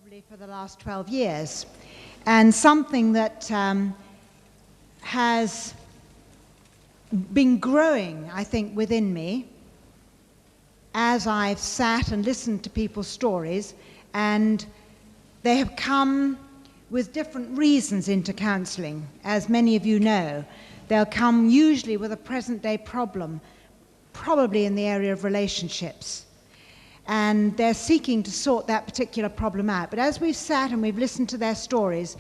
probably for the last 12 years, and something that has been growing, I think, within me as I've sat and listened to people's stories, and they have come with different reasons into counselling. As many of you know, they'll come usually with a present-day problem, probably in the area of relationships. And they're seeking to sort that particular problem out. But as we've sat and we've listened to their stories,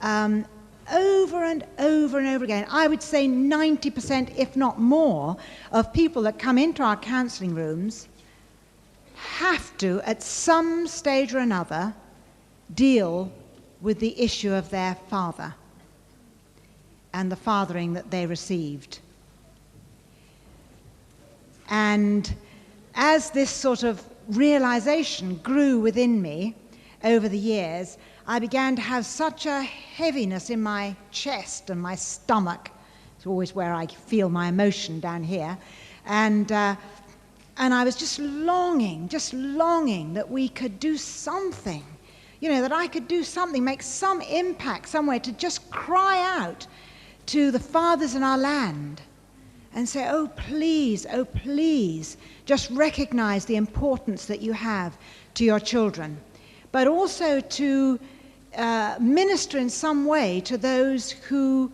over and over and over again, I would say 90%, if not more, of people that come into our counselling rooms have to, at some stage or another, deal with the issue of their father and the fathering that they received. And as this sort of realization grew within me over the years, I began to have such a heaviness in my chest and my stomach. It's always where I feel my emotion, down here. And I was just longing that we could do something, that I could do something, make some impact somewhere, to just cry out to the fathers in our land and say, oh please, just recognize the importance that you have to your children, but also to minister in some way to those who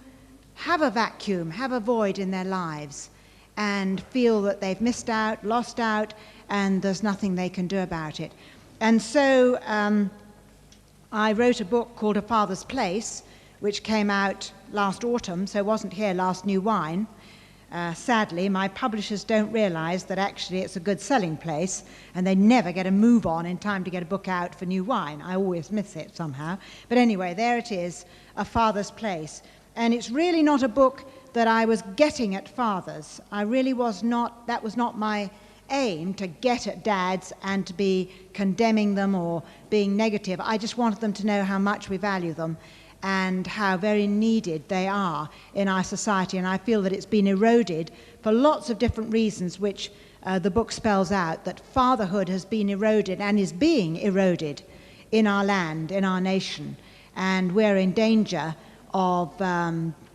have a vacuum, have a void in their lives, and feel that they've missed out, lost out, and there's nothing they can do about it. And so I wrote a book called A Father's Place, which came out last autumn, so wasn't here last New Wine. Sadly, my publishers don't realize that actually it's a good selling place, and they never get a move on in time to get a book out for New Wine. I always miss it somehow. But anyway, there it is, A Father's Place. And it's really not a book that I was getting at fathers. That was not my aim, to get at dads and to be condemning them or being negative. I just wanted them to know how much we value them and how very needed they are in our society. And I feel that it's been eroded for lots of different reasons, which the book spells out, that fatherhood has been eroded and is being eroded in our land, in our nation. And we're in danger of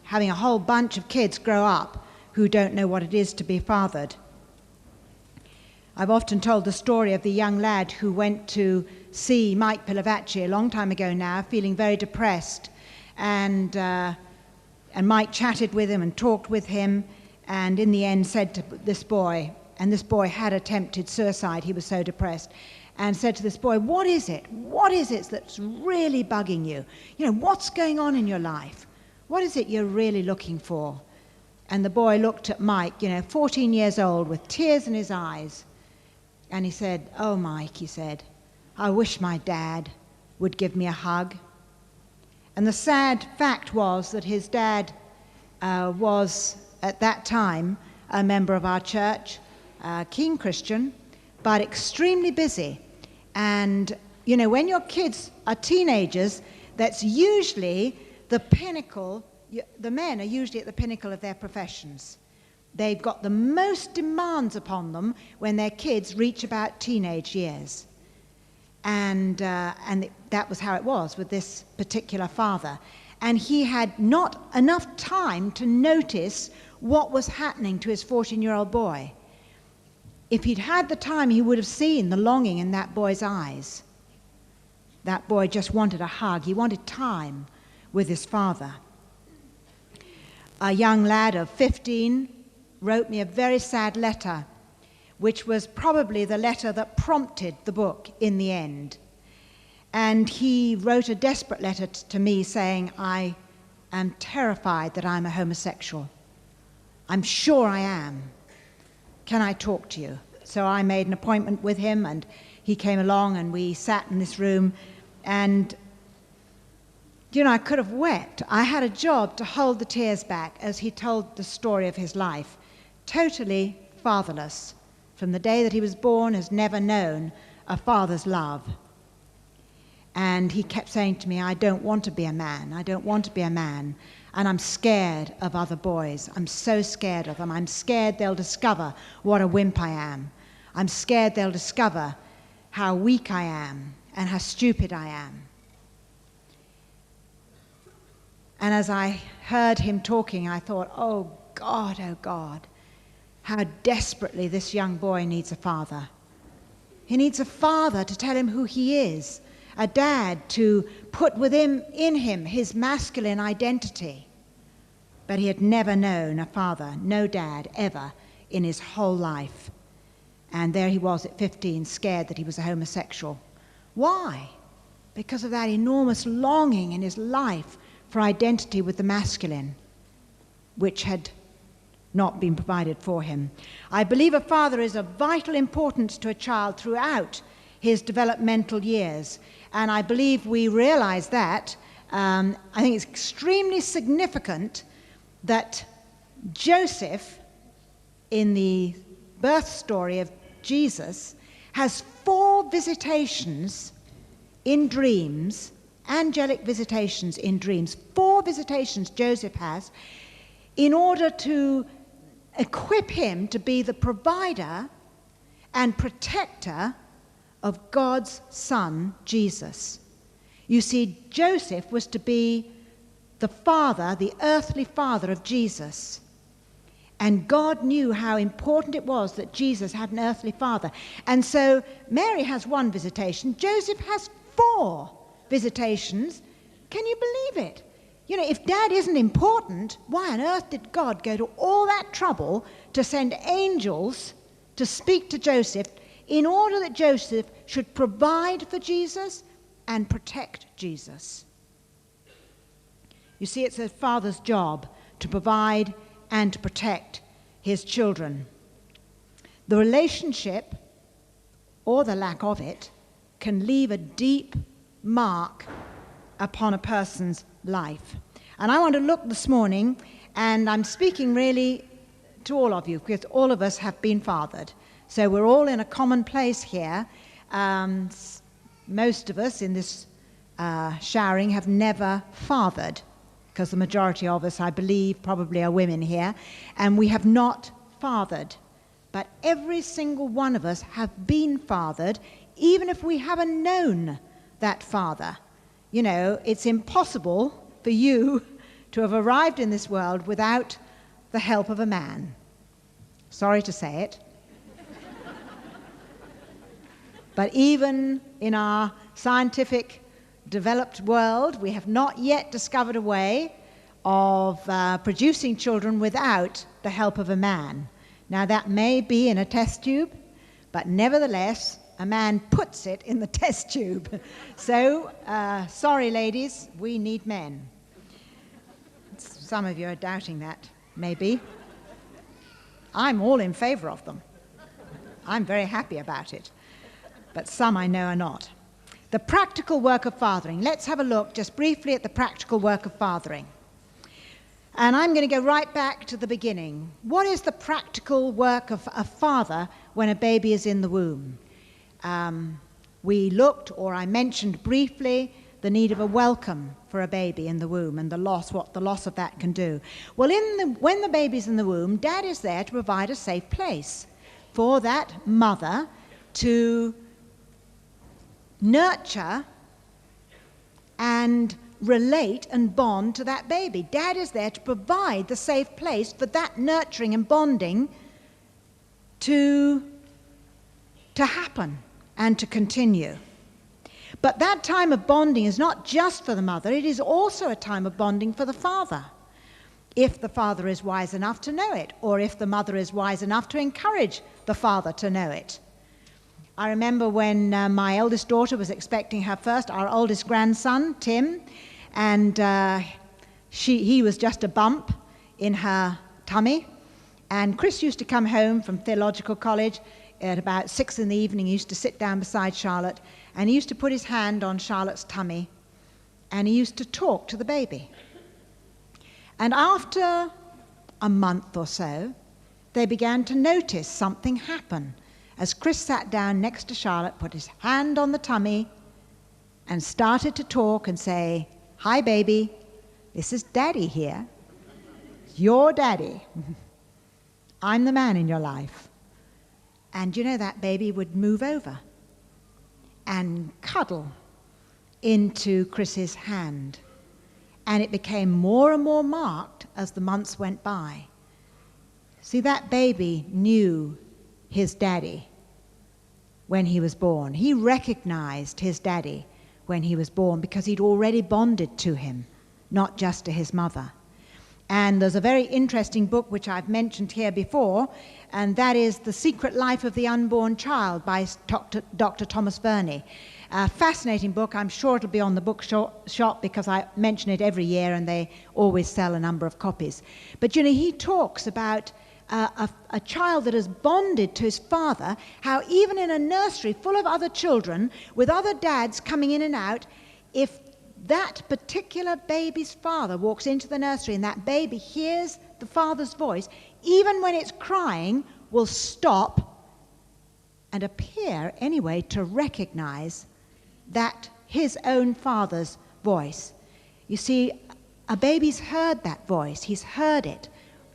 having a whole bunch of kids grow up who don't know what it is to be fathered. I've often told the story of the young lad who went to see Mike Pilavachi a long time ago now, feeling very depressed. And Mike chatted with him and talked with him, and in the end said to this boy, and this boy had attempted suicide, he was so depressed, and said to this boy, what is it that's really bugging you? What's going on in your life? What is it you're really looking for? And the boy looked at Mike, 14 years old, with tears in his eyes, and he said, oh Mike, he said, I wish my dad would give me a hug. And the sad fact was that his dad was, at that time, a member of our church, a keen Christian, but extremely busy. And, when your kids are teenagers, that's usually the pinnacle. The men are usually at the pinnacle of their professions. They've got the most demands upon them when their kids reach about teenage years. And that was how it was with this particular father. And he had not enough time to notice what was happening to his 14-year-old boy. If he'd had the time, he would have seen the longing in that boy's eyes. That boy just wanted a hug. He wanted time with his father. A young lad of 15 wrote me a very sad letter, which was probably the letter that prompted the book in the end. And he wrote a desperate letter to me saying, I am terrified that I'm a homosexual. I'm sure I am. Can I talk to you? So I made an appointment with him, and he came along, and we sat in this room, and I could have wept. I had a job to hold the tears back as he told the story of his life. Totally fatherless. From the day that he was born, has never known a father's love. And he kept saying to me, I don't want to be a man. I don't want to be a man. And I'm scared of other boys. I'm so scared of them. I'm scared they'll discover what a wimp I am. I'm scared they'll discover how weak I am and how stupid I am. And as I heard him talking, I thought, oh God, how desperately this young boy needs a father. He needs a father to tell him who he is, a dad to put in him his masculine identity. But he had never known a father, no dad, ever in his whole life. And there he was at 15, scared that he was a homosexual. Why? Because of that enormous longing in his life for identity with the masculine, which had not been provided for him. I believe a father is of vital importance to a child throughout his developmental years. And I believe we realize that. I think it's extremely significant that Joseph, in the birth story of Jesus, has 4 visitations in dreams, angelic visitations in dreams. 4 visitations Joseph has in order to equip him to be the provider and protector of God's Son, Jesus. You see, Joseph was to be the father, the earthly father of Jesus. And God knew how important it was that Jesus had an earthly father. And so Mary has 1 visitation. Joseph has 4 visitations. Can you believe it? You know, if Dad isn't important, why on earth did God go to all that trouble to send angels to speak to Joseph in order that Joseph should provide for Jesus and protect Jesus? You see, it's a father's job to provide and to protect his children. The relationship, or the lack of it, can leave a deep mark upon a person's life. And I want to look this morning, and I'm speaking really to all of you, because all of us have been fathered. So we're all in a common place here. Most of us in this showering have never fathered, because the majority of us, I believe, probably are women here, and we have not fathered. But every single one of us have been fathered, even if we haven't known that father. You know, it's impossible for you to have arrived in this world without the help of a man. Sorry to say it. But even in our scientific developed world, we have not yet discovered a way of producing children without the help of a man. Now, that may be in a test tube, but nevertheless, a man puts it in the test tube. So, sorry, ladies, we need men. Some of you are doubting that, maybe. I'm all in favor of them. I'm very happy about it. But some I know are not. The practical work of fathering. Let's have a look just briefly at the practical work of fathering. And I'm going to go right back to the beginning. What is the practical work of a father when a baby is in the womb? We looked, or I mentioned briefly, the need of a welcome for a baby in the womb and the loss, what the loss of that can do. Well, when the baby's in the womb, Dad is there to provide a safe place for that mother to nurture and relate and bond to that baby. Dad is there to provide the safe place for that nurturing and bonding to happen and to continue. But that time of bonding is not just for the mother, it is also a time of bonding for the father, if the father is wise enough to know it, or if the mother is wise enough to encourage the father to know it. I remember when my eldest daughter was expecting her first, our oldest grandson, Tim, and he was just a bump in her tummy. And Chris used to come home from theological college at about 6 in the evening. He used to sit down beside Charlotte, and he used to put his hand on Charlotte's tummy, and he used to talk to the baby. And after a month or so, they began to notice something happen. As Chris sat down next to Charlotte, put his hand on the tummy, and started to talk and say, "Hi, baby, this is Daddy here. Your daddy. I'm the man in your life." And you know, that baby would move over. and cuddle into Chris's hand. And it became more and more marked as the months went by. See, that baby knew his daddy when he was born. He recognized his daddy when he was born because he'd already bonded to him, not just to his mother. And there's a very interesting book which I've mentioned here before, and that is The Secret Life of the Unborn Child by Dr. Thomas Verney. A fascinating book. I'm sure it'll be on the bookshop because I mention it every year and they always sell a number of copies. But, he talks about a child that has bonded to his father, how even in a nursery full of other children, with other dads coming in and out, if that particular baby's father walks into the nursery and that baby hears the father's voice, even when it's crying, will stop and appear anyway to recognize that his own father's voice. You see, a baby's heard that voice. He's heard it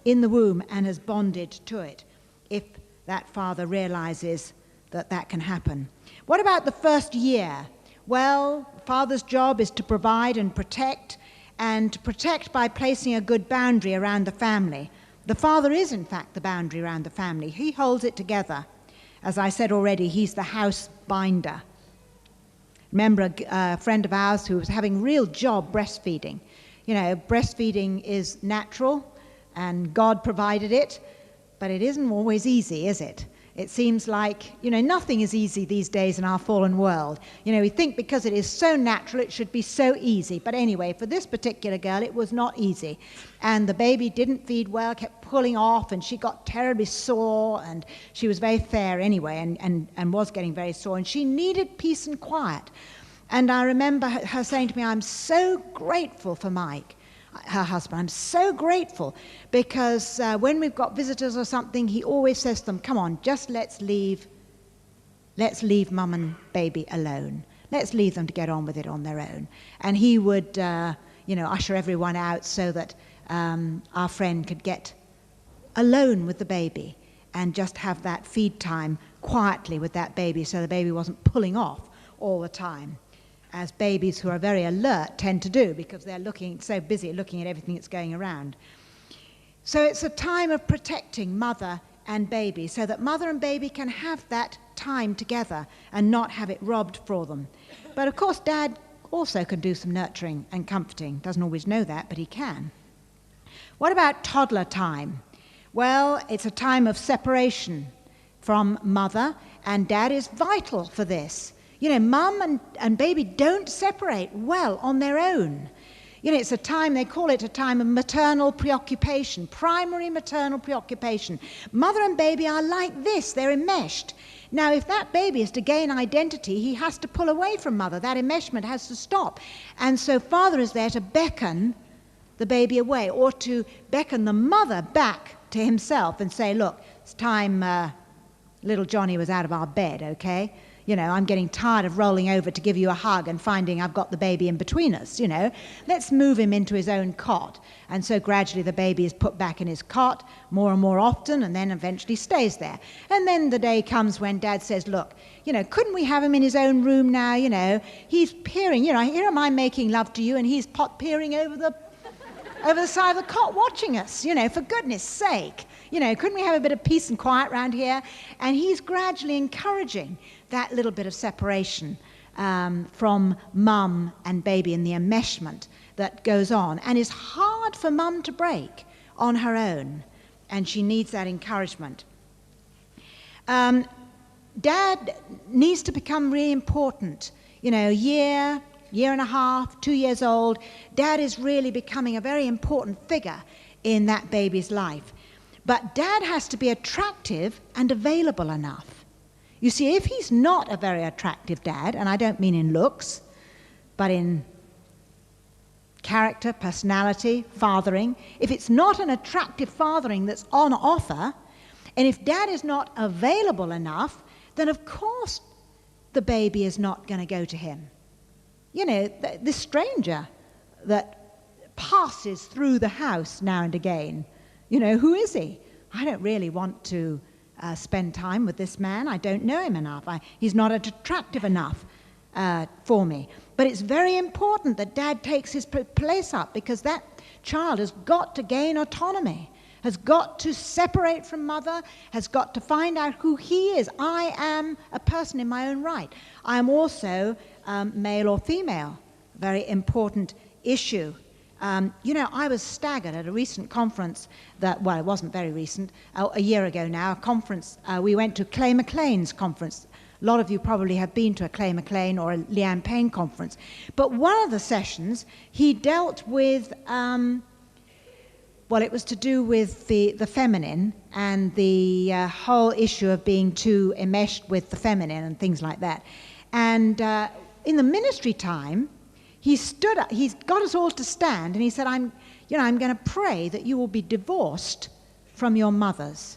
in the womb and has bonded to it if that father realizes that that can happen. What about the first year? Well, father's job is to provide and protect by placing a good boundary around the family. The father is, in fact, the boundary around the family. He holds it together. As I said already, he's the house binder. Remember a friend of ours who was having real job breastfeeding. Breastfeeding is natural and God provided it, but it isn't always easy, is it? It seems like, nothing is easy these days in our fallen world. We think because it is so natural, it should be so easy. But anyway, for this particular girl, it was not easy. And the baby didn't feed well, kept pulling off, and she got terribly sore, and she was very fair anyway, and was getting very sore, and she needed peace and quiet. And I remember her saying to me, I'm so grateful for Mike, her husband. I'm so grateful because when we've got visitors or something, he always says to them, come on, just let's leave mum and baby alone. Let's leave them to get on with it on their own. And he would, usher everyone out so that our friend could get alone with the baby and just have that feed time quietly with that baby so the baby wasn't pulling off all the time, as babies who are very alert tend to do because they're so busy looking at everything that's going around. So it's a time of protecting mother and baby so that mother and baby can have that time together and not have it robbed for them. But of course, Dad also can do some nurturing and comforting. Doesn't always know that, but he can. What about toddler time? Well, it's a time of separation from mother, and Dad is vital for this. Mum and baby don't separate well on their own. It's a time, they call it a time of maternal preoccupation, primary maternal preoccupation. Mother and baby are like this, they're enmeshed. Now, if that baby is to gain identity, he has to pull away from mother. That enmeshment has to stop. And so father is there to beckon the baby away, or to beckon the mother back to himself and say, look, it's time little Johnny was out of our bed, okay? I'm getting tired of rolling over to give you a hug and finding I've got the baby in between us, Let's move him into his own cot. And so gradually the baby is put back in his cot more and more often and then eventually stays there. And then the day comes when Dad says, look, couldn't we have him in his own room now, He's peering, here am I making love to you and he's peering over the side of the cot watching us, for goodness sake. Couldn't we have a bit of peace and quiet around here? And he's gradually encouraging that little bit of separation from mum and baby and the enmeshment that goes on and is hard for mum to break on her own, and she needs that encouragement. Dad needs to become really important. Year and a half, 2 years old, Dad is really becoming a very important figure in that baby's life. But Dad has to be attractive and available enough. You see, if he's not a very attractive dad, and I don't mean in looks, but in character, personality, fathering, if it's not an attractive fathering that's on offer, and if Dad is not available enough, then of course the baby is not going to go to him. This stranger that passes through the house now and again, who is he? I don't really want to spend time with this man. I don't know him enough. He's not attractive enough for me. But it's very important that Dad takes his place up, because that child has got to gain autonomy, has got to separate from mother, has got to find out who he is. I am a person in my own right. I am also male or female, very important issue. You know, I was staggered at a recent conference that, well, it wasn't very recent, a year ago now, a conference, we went to Clay McLean's conference. A lot of you probably have been to a Clay McLean or a Leanne Payne conference. But one of the sessions, he dealt with, well, it was to do with the feminine and the whole issue of being too enmeshed with the feminine and things like that. And in the ministry time, he stood up, he's got us all to stand, and he said, I'm going to pray that you will be divorced from your mothers.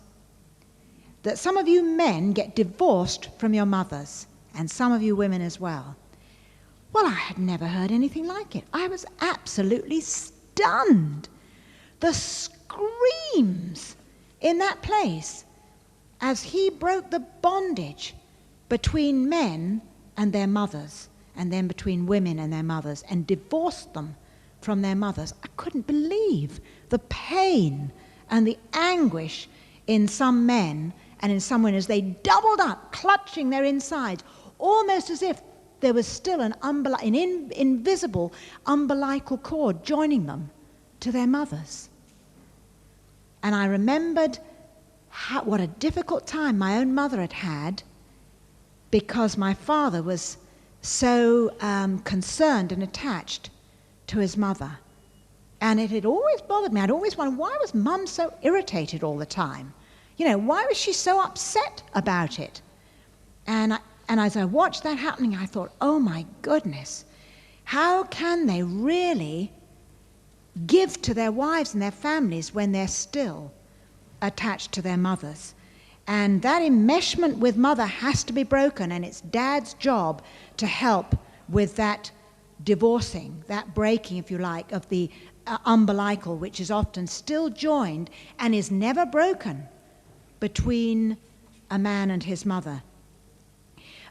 That some of you men get divorced from your mothers, and some of you women as well. Well, I had never heard anything like it. I was absolutely stunned. The screams in that place as he broke the bondage between men and their mothers, and then between women and their mothers, and divorced them from their mothers. I couldn't believe the pain and the anguish in some men and in some women as they doubled up, clutching their insides, almost as if there was still an invisible umbilical cord joining them to their mothers. And I remembered what a difficult time my own mother had had, because my father was so concerned and attached to his mother. And it had always bothered me. I'd always wondered, why was Mum so irritated all the time? You know, why was she so upset about it? And as I watched that happening, I thought, oh my goodness, how can they really give to their wives and their families when they're still attached to their mothers? And that enmeshment with mother has to be broken, and it's Dad's job to help with that divorcing, that breaking, if you like, of the umbilical, which is often still joined and is never broken between a man and his mother.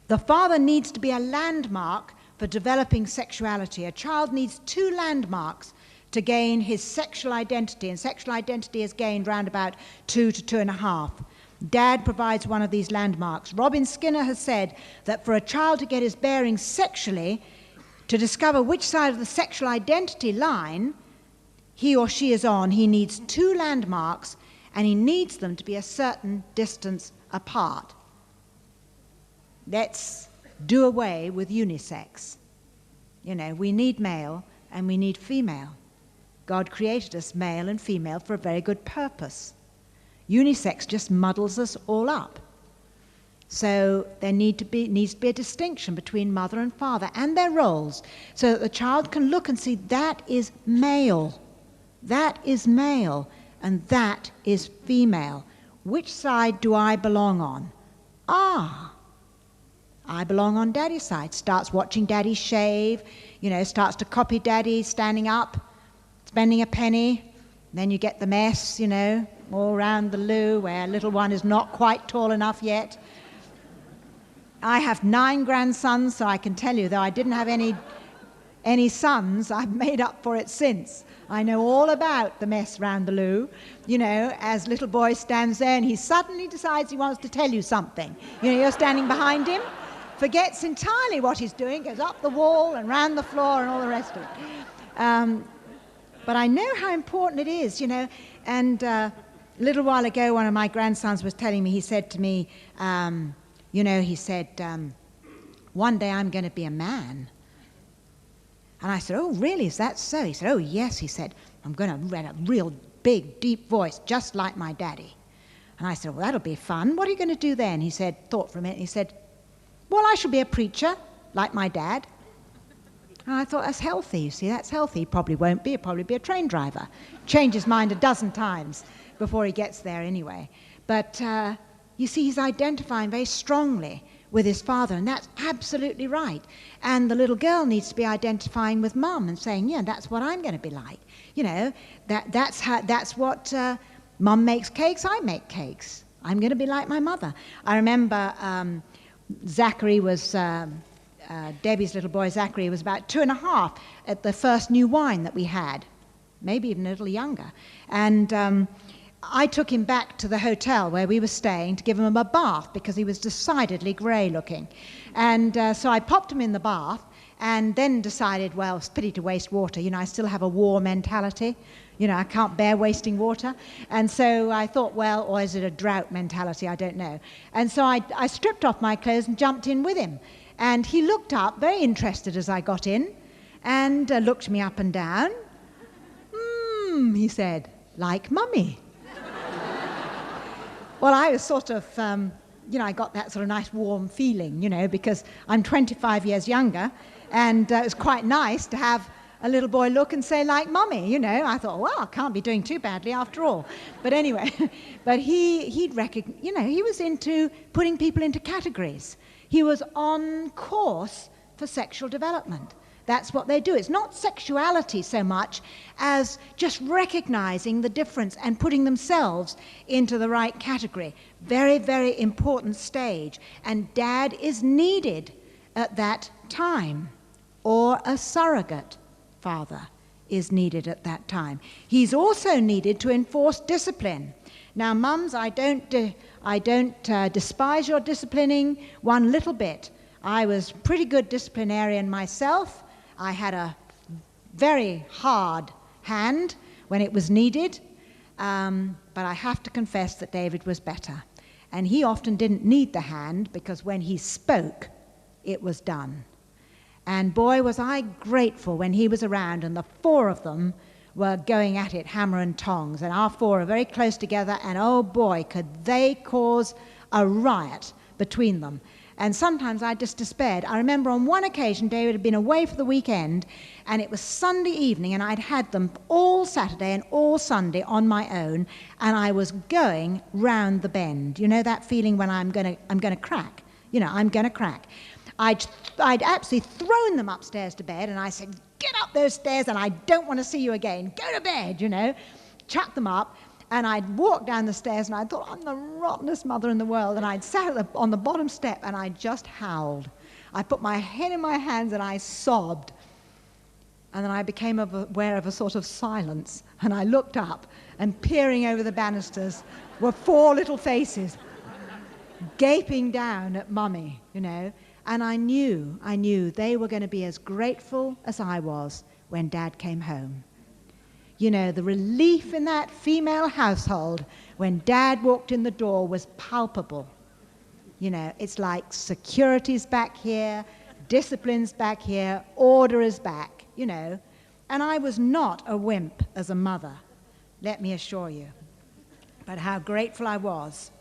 The father needs to be a landmark for developing sexuality. A child needs two landmarks to gain his sexual identity, and sexual identity is gained round about 2 to 2.5. Dad provides one of these landmarks. Robin Skinner has said that for a child to get his bearings sexually, to discover which side of the sexual identity line he or she is on, he needs two landmarks, and he needs them to be a certain distance apart. Let's do away with unisex. You know, we need male and we need female. God created us male and female for a very good purpose. Unisex just muddles us all up. So there needs to be a distinction between mother and father and their roles, so that the child can look and see, that is male, and that is female. Which side do I belong on? I belong on Daddy's side. Starts watching Daddy shave, starts to copy Daddy standing up, spending a penny. Then you get the mess, all around the loo where little one is not quite tall enough yet. I have 9 grandsons, so I can tell you, though I didn't have any sons, I've made up for it since. I know all about the mess round the loo, as little boy stands there and he suddenly decides he wants to tell you something. You're standing behind him, forgets entirely what he's doing, goes up the wall and round the floor and all the rest of it. But I know how important it is, and a little while ago one of my grandsons was telling me, he said to me, one day I'm going to be a man. And I said, oh, really, is that so? He said, oh, yes. He said, I'm going to have a real big, deep voice, just like my daddy. And I said, well, that'll be fun. What are you going to do then? He said, thought for a minute. He said, well, I shall be a preacher, like my dad. And I thought, that's healthy, you see, that's healthy. He probably won't be. He'll probably be a train driver. Change his mind a dozen times before he gets there anyway. But you see, he's identifying very strongly with his father, and that's absolutely right. And the little girl needs to be identifying with Mum and saying, yeah, that's what I'm going to be like. That's what Mum makes cakes, I make cakes. I'm going to be like my mother. I remember Zachary was Debbie's little boy, Zachary, was about 2.5 at the first new wine that we had, maybe even a little younger. And I took him back to the hotel where we were staying to give him a bath because he was decidedly grey looking. And so I popped him in the bath and then decided, well, it's pity to waste water. You know, I still have a war mentality. You know, I can't bear wasting water. And so I thought, well, or is it a drought mentality? I don't know. And so I stripped off my clothes and jumped in with him. And he looked up, very interested as I got in, and looked me up and down. He said, like Mummy. Well, I was sort of, you know, I got that sort of nice warm feeling, you know, because I'm 25 years younger, and it was quite nice to have a little boy look and say, like Mummy, you know. I thought, well, I can't be doing too badly after all. But anyway, but he'd you know, he was into putting people into categories. He was on course for sexual development. That's what they do. It's not sexuality so much as just recognizing the difference and putting themselves into the right category. Very, very important stage. And Dad is needed at that time, or a surrogate father is needed at that time. He's also needed to enforce discipline. Now, mums, I don't despise your disciplining one little bit. I was pretty good disciplinarian myself. I had a very hard hand when it was needed, but I have to confess that David was better. And he often didn't need the hand because when he spoke, it was done. And boy, was I grateful when he was around and the four of them were going at it, hammer and tongs. And our four are very close together, and oh boy, could they cause a riot between them. And sometimes I just despaired. I remember on one occasion, David had been away for the weekend, and it was Sunday evening, and I'd had them all Saturday and all Sunday on my own, and I was going round the bend. You know that feeling when I'm going to crack? You know, I'm going to crack. I'd absolutely thrown them upstairs to bed, and I said, get up those stairs, and I don't want to see you again. Go to bed, you know. Chuck them up. And I'd walked down the stairs, and I thought, I'm the rottenest mother in the world. And I'd sat on the bottom step, and I just howled. I put my head in my hands, and I sobbed. And then I became aware of a sort of silence. And I looked up, and peering over the banisters were four little faces, gaping down at Mummy, you know. And I knew they were going to be as grateful as I was when Dad came home. You know, the relief in that female household when Dad walked in the door was palpable. You know, it's like security's back here, discipline's back here, order is back, you know. And I was not a wimp as a mother, let me assure you. But how grateful I was.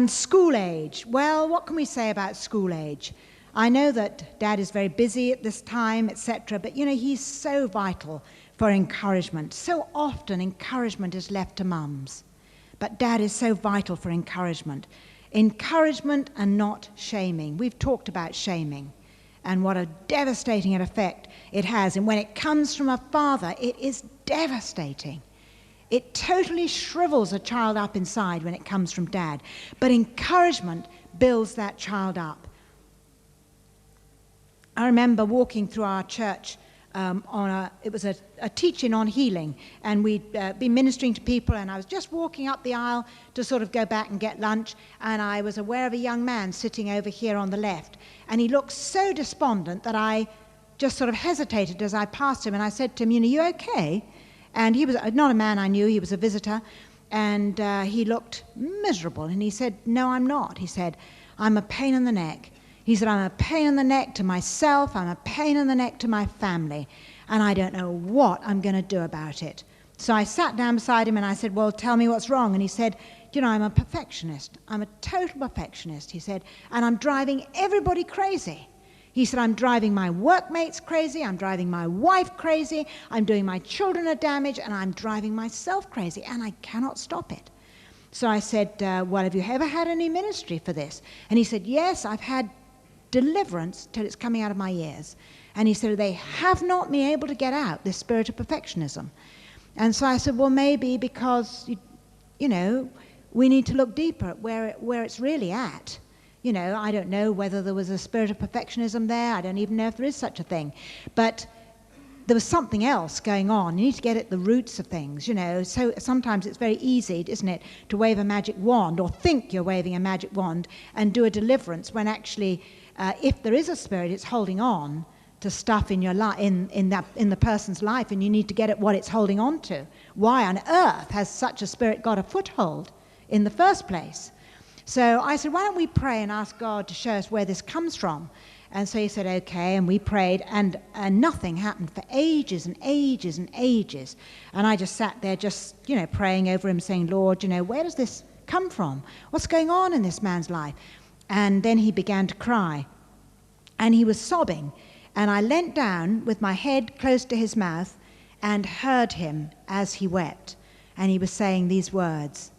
School age. Well, what can we say about school age? I know that Dad is very busy at this time, etc., but, you know, he's so vital for encouragement. So often encouragement is left to mums, but Dad is so vital for encouragement. Encouragement and not shaming. We've talked about shaming and what a devastating effect it has, and when it comes from a father, it is devastating. It totally shrivels a child up inside when it comes from Dad, but encouragement builds that child up. I remember walking through our church it was a teaching on healing, and we'd been ministering to people, and I was just walking up the aisle to sort of go back and get lunch, and I was aware of a young man sitting over here on the left, and he looked so despondent that I just sort of hesitated as I passed him, and I said to him, you know, you okay? And he was not a man I knew, he was a visitor, and he looked miserable, and he said, no, I'm not. He said, I'm a pain in the neck. He said, I'm a pain in the neck to myself, I'm a pain in the neck to my family, and I don't know what I'm going to do about it. So I sat down beside him and I said, well, tell me what's wrong. And he said, you know, I'm a perfectionist. I'm a total perfectionist, he said, and I'm driving everybody crazy. He said, I'm driving my workmates crazy, I'm driving my wife crazy, I'm doing my children a damage, and I'm driving myself crazy, and I cannot stop it. So I said, well, have you ever had any ministry for this? And he said, yes, I've had deliverance till it's coming out of my ears. And he said, they have not been able to get out this spirit of perfectionism. And so I said, well, maybe because, you know, we need to look deeper at where it's really at. You know, I don't know whether there was a spirit of perfectionism there. I don't even know if there is such a thing. But there was something else going on. You need to get at the roots of things, you know. So sometimes it's very easy, isn't it, to wave a magic wand or think you're waving a magic wand and do a deliverance when actually, if there is a spirit, it's holding on to stuff in your in the person's life, and you need to get at what it's holding on to. Why on earth has such a spirit got a foothold in the first place? So I said, why don't we pray and ask God to show us where this comes from? And so he said, okay, and we prayed, and nothing happened for ages and ages and ages. And I just sat there just, you know, praying over him, saying, Lord, you know, where does this come from? What's going on in this man's life? And then he began to cry, and he was sobbing. And I leant down with my head close to his mouth and heard him as he wept. And he was saying these words,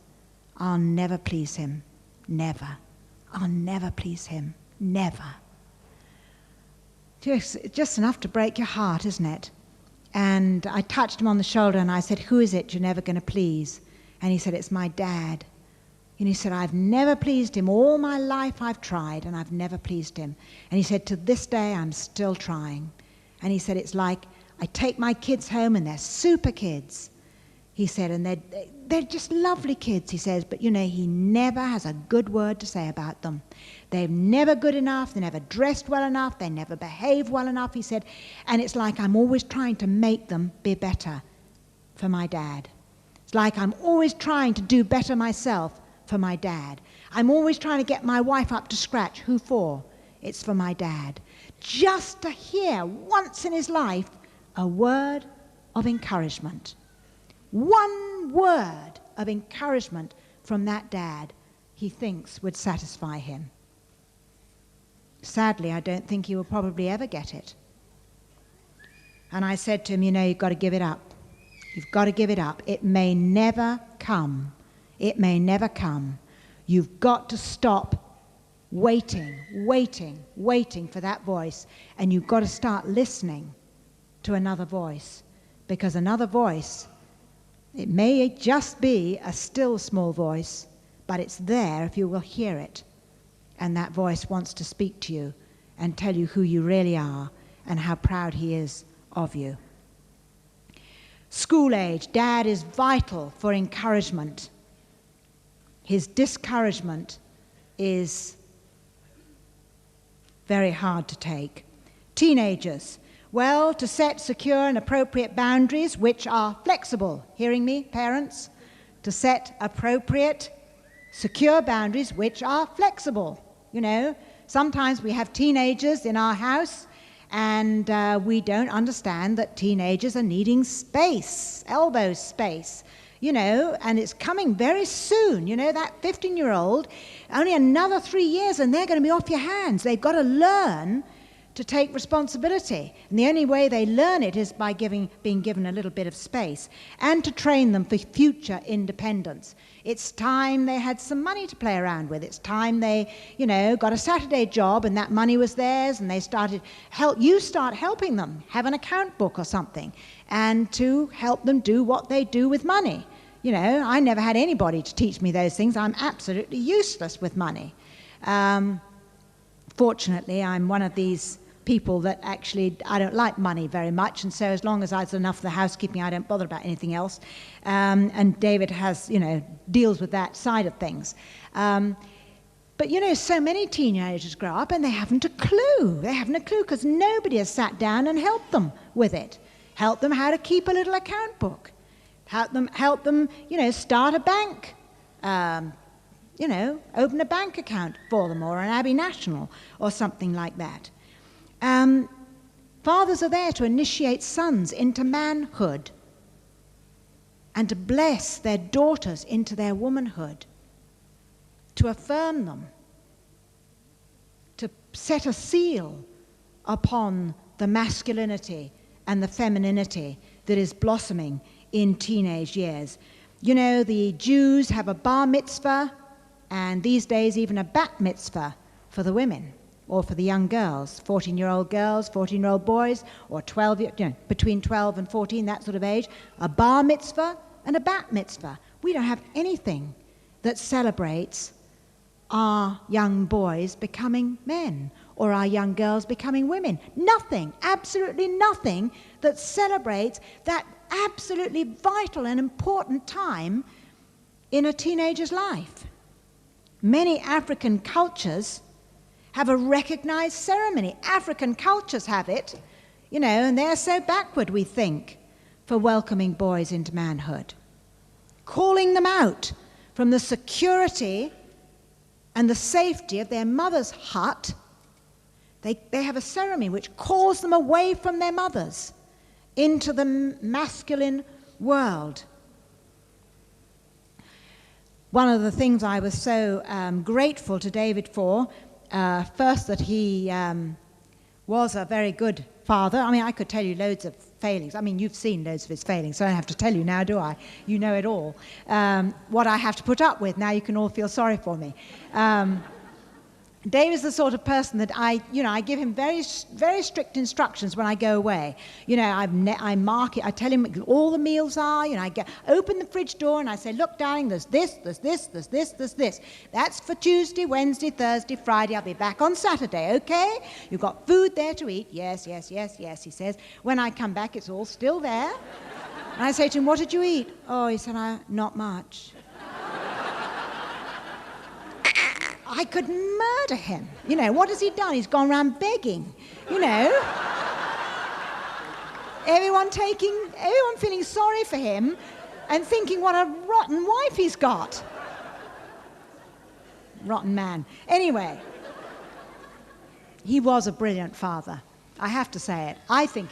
I'll never please him, never. I'll never please him, never. Just enough to break your heart, isn't it? And I touched him on the shoulder and I said, who is it you're never going to please? And he said, it's my dad. And he said, I've never pleased him. All my life I've tried and I've never pleased him. And he said, to this day I'm still trying. And he said, it's like I take my kids home and they're super kids. He said, and they're just lovely kids, he says, but you know, he never has a good word to say about them. They're never good enough, they're never dressed well enough, they never behave well enough, he said, and it's like I'm always trying to make them be better for my dad. It's like I'm always trying to do better myself for my dad. I'm always trying to get my wife up to scratch. Who for? It's for my dad. Just to hear once in his life a word of encouragement. One word of encouragement from that dad, he thinks would satisfy him. Sadly, I don't think he will probably ever get it. And I said to him, you know, you've got to give it up. You've got to give it up. It may never come. It may never come. You've got to stop waiting for that voice. And you've got to start listening to another voice. Because another voice, it may just be a still small voice, but it's there if you will hear it. And that voice wants to speak to you and tell you who you really are and how proud he is of you. School age, Dad is vital for encouragement. His discouragement is very hard to take. Teenagers, well, to set secure and appropriate boundaries which are flexible. Hearing me, parents? To set appropriate, secure boundaries which are flexible. You know, sometimes we have teenagers in our house and we don't understand that teenagers are needing space, elbow space, you know, and it's coming very soon. You know, that 15-year-old, only another 3 years and they're going to be off your hands. They've got to learn to take responsibility. And the only way they learn it is by being given a little bit of space and to train them for future independence. It's time they had some money to play around with. It's time they, you know, got a Saturday job and that money was theirs and they started you start helping them, have an account book or something, and to help them do what they do with money. You know, I never had anybody to teach me those things. I'm absolutely useless with money. Fortunately, I'm one of these people that actually, I don't like money very much, and so as long as there's enough for the housekeeping, I don't bother about anything else. And David has, you know, deals with that side of things. But, you know, so many teenagers grow up and they haven't a clue. They haven't a clue because nobody has sat down and helped them with it. Help them how to keep a little account book. Help them, you know, start a bank. You know, open a bank account for them or an Abbey National or something like that. Fathers are there to initiate sons into manhood and to bless their daughters into their womanhood, to affirm them, to set a seal upon the masculinity and the femininity that is blossoming in teenage years. You know, the Jews have a bar mitzvah, and these days even a bat mitzvah for the women or for the young girls, 14-year-old girls, 14-year-old boys, or 12, you know, between 12 and 14, that sort of age, a bar mitzvah and a bat mitzvah. We don't have anything that celebrates our young boys becoming men or our young girls becoming women. Nothing, absolutely nothing that celebrates that absolutely vital and important time in a teenager's life. Many African cultures have a recognized ceremony. African cultures have it, you know, and they're so backward, we think, for welcoming boys into manhood. Calling them out from the security and the safety of their mother's hut, they have a ceremony which calls them away from their mothers into the masculine world. One of the things I was so grateful to David for, first that he was a very good father. I mean, I could tell you loads of failings. I mean, you've seen loads of his failings, so I don't have to tell you now, do I? You know it all. What I have to put up with, now you can all feel sorry for me. Dave is the sort of person that I give him very, very strict instructions when I go away. You know, I mark it. I tell him what all the meals are. You know, open the fridge door and I say, look, darling, there's this, there's this, there's this, there's this. That's for Tuesday, Wednesday, Thursday, Friday. I'll be back on Saturday, okay? You've got food there to eat. Yes, yes, yes, yes, he says. When I come back, it's all still there. And I say to him, what did you eat? Oh, he said, not much. I could murder him. You know, what has he done? He's gone around begging, you know. Everyone feeling sorry for him and thinking what a rotten wife he's got. Rotten man. Anyway, he was a brilliant father. I have to say it. I think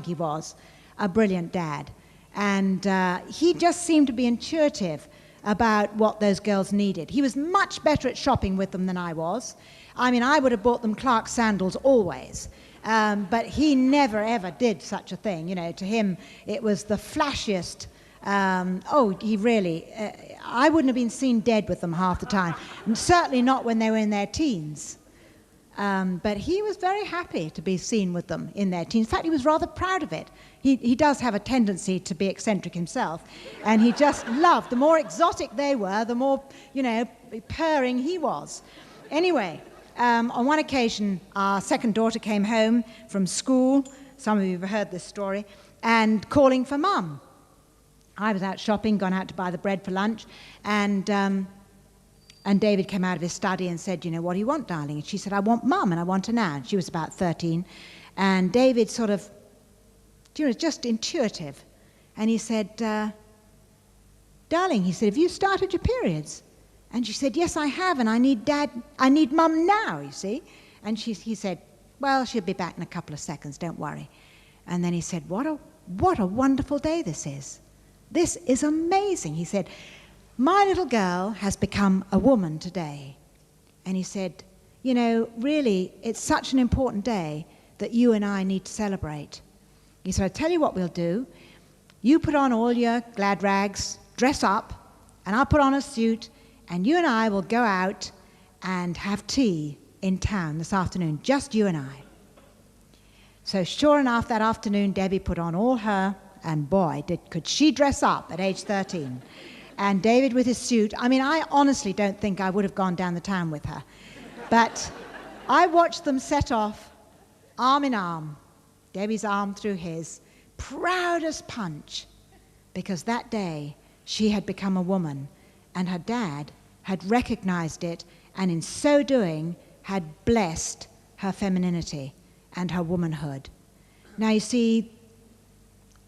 he was a brilliant dad. And he just seemed to be intuitive about what those girls needed. He was much better at shopping with them than I was. I mean, I would have bought them Clark sandals always, but he never, ever did such a thing. You know, to him, it was the flashiest. He really, I wouldn't have been seen dead with them half the time, and certainly not when they were in their teens. But he was very happy to be seen with them in their teens. In fact, he was rather proud of it. He does have a tendency to be eccentric himself, and he just loved, the more exotic they were, the more, you know, purring he was. Anyway, on one occasion, our second daughter came home from school, some of you have heard this story, and calling for Mum. I was out shopping, gone out to buy the bread for lunch, and David came out of his study and said, you know, what do you want, darling? And she said, I want Mum, and I want her now. She was about 13. And David sort of, you know, just intuitive. And he said, darling, he said, have you started your periods? And she said, yes, I have, and I need Mum now, you see. And he said, well, she'll be back in a couple of seconds, don't worry. And then he said, what a wonderful day this is. This is amazing. He said, my little girl has become a woman today. And he said, you know, really, it's such an important day that you and I need to celebrate. He said, I'll tell you what we'll do. You put on all your glad rags, dress up, and I'll put on a suit, and you and I will go out and have tea in town this afternoon, just you and I. So sure enough, that afternoon, Debbie put on all her, and boy, could she dress up at age 13. And David with his suit. I mean, I honestly don't think I would have gone down the town with her. But I watched them set off, arm in arm, Debbie's arm through his, proud as punch, because that day she had become a woman, and her dad had recognized it, and in so doing had blessed her femininity and her womanhood. Now you see,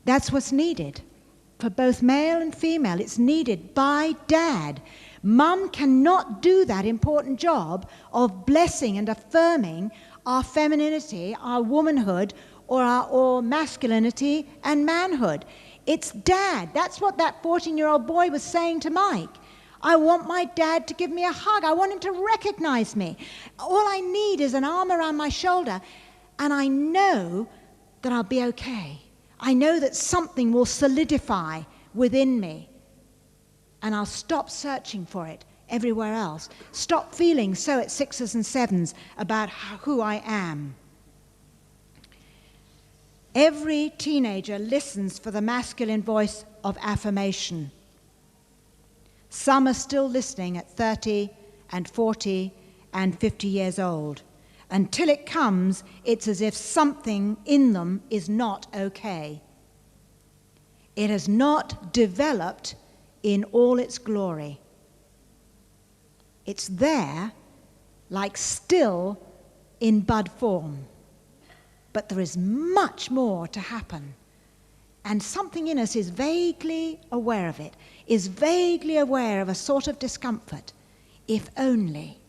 that's what's needed. For both male and female, it's needed by dad. Mum cannot do that important job of blessing and affirming our femininity, our womanhood, or masculinity and manhood. It's dad. That's what that 14-year-old boy was saying to Mike. I want my dad to give me a hug. I want him to recognize me. All I need is an arm around my shoulder, and I know that I'll be okay. I know that something will solidify within me, and I'll stop searching for it everywhere else. Stop feeling so at 6s and 7s about who I am. Every teenager listens for the masculine voice of affirmation. Some are still listening at 30 and 40 and 50 years old. Until it comes, it's as if something in them is not okay. It has not developed in all its glory. It's there, like still in bud form. But there is much more to happen. And something in us is vaguely aware of it, is vaguely aware of a sort of discomfort. If only,